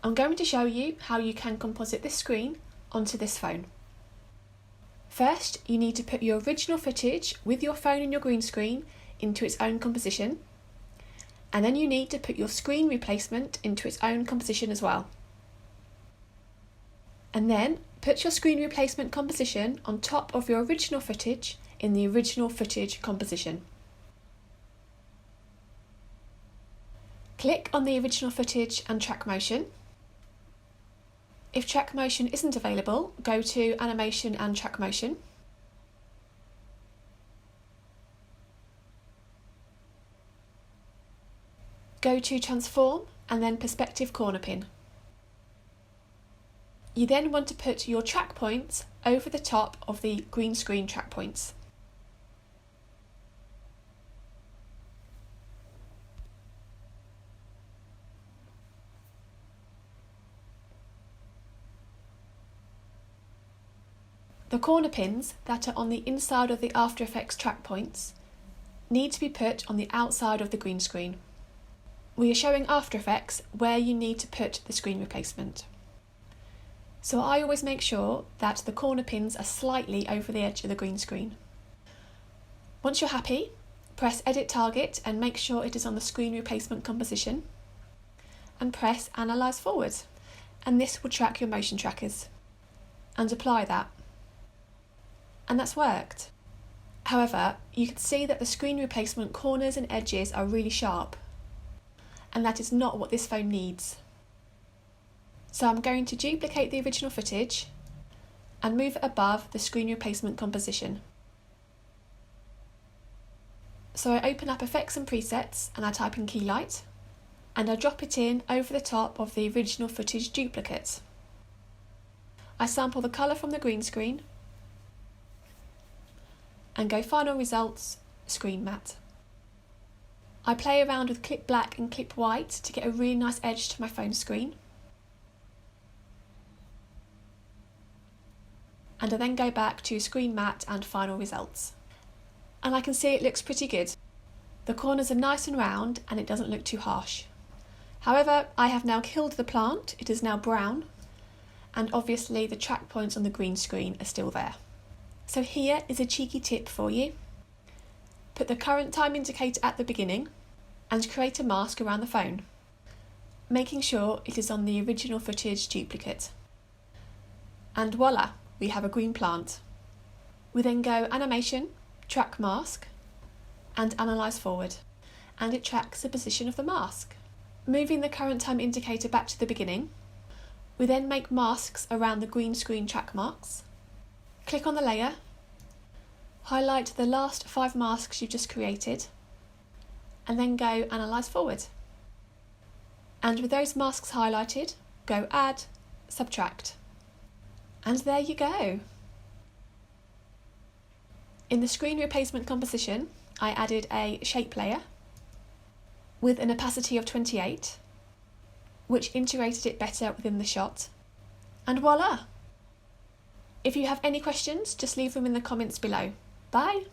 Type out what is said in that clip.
I'm going to show you how you can composite this screen onto this phone. First, you need to put your original footage with your phone and your green screen into its own composition, and then you need to put your screen replacement into its own composition as well. And then put your screen replacement composition on top of your original footage in the original footage composition. Click on the original footage and track motion. If track motion isn't available, go to animation and track motion. Go to transform and then perspective corner pin. You then want to put your track points over the top of the green screen track points. The corner pins that are on the inside of the After Effects track points need to be put on the outside of the green screen. We are showing After Effects where you need to put the screen replacement. So I always make sure that the corner pins are slightly over the edge of the green screen. Once you're happy, press Edit Target and make sure it is on the screen replacement composition, and press Analyze Forward, and this will track your motion trackers, and apply that. And that's worked. However, you can see that the screen replacement corners and edges are really sharp, and that is not what this phone needs. So I'm going to duplicate the original footage and move it above the screen replacement composition. So I open up Effects and Presets and I type in Keylight, and I drop it in over the top of the original footage duplicate. I sample the colour from the green screen and go Final Results, Screen Matte. I play around with Clip Black and Clip White to get a really nice edge to my phone screen. And I then go back to Screen Matte and Final Results. And I can see it looks pretty good. The corners are nice and round and it doesn't look too harsh. However, I have now killed the plant, it is now brown, and obviously the track points on the green screen are still there. So here is a cheeky tip for you. Put the current time indicator at the beginning and create a mask around the phone, making sure it is on the original footage duplicate. And voila, we have a green plant. We then go Animation, Track Mask, and Analyze Forward, and it tracks the position of the mask. Moving the current time indicator back to the beginning, we then make masks around the green screen track marks. Click on the layer, highlight the last 5 masks you've just created, and then go Analyze Forward. And with those masks highlighted, go Add, Subtract. And there you go. In the screen replacement composition, I added a shape layer with an opacity of 28, which integrated it better within the shot. And voila! If you have any questions, just leave them in the comments below. Bye!